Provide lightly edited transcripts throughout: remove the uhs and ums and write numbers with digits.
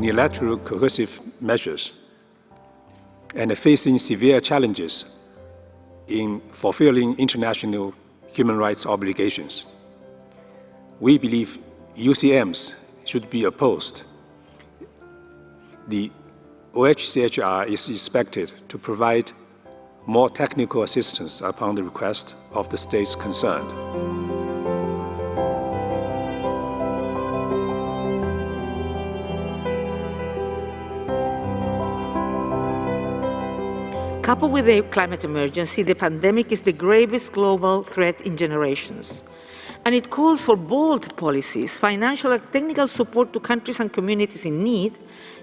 unilateral coercive measures and facing severe challenges in fulfilling international human rights obligations. We believe UCMs should be opposed. The OHCHR is expected to provide more technical assistance upon the request of the states concerned. Coupled with the climate emergency, the pandemic is the gravest global threat in generations. And it calls for bold policies, financial and technical support to countries and communities in need,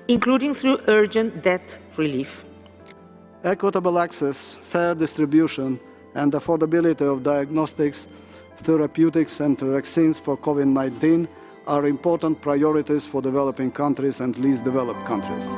including through urgent debt relief. Equitable access, fair distribution, and affordability of diagnostics, therapeutics, and vaccines for COVID-19 are important priorities for developing countries and least developed countries.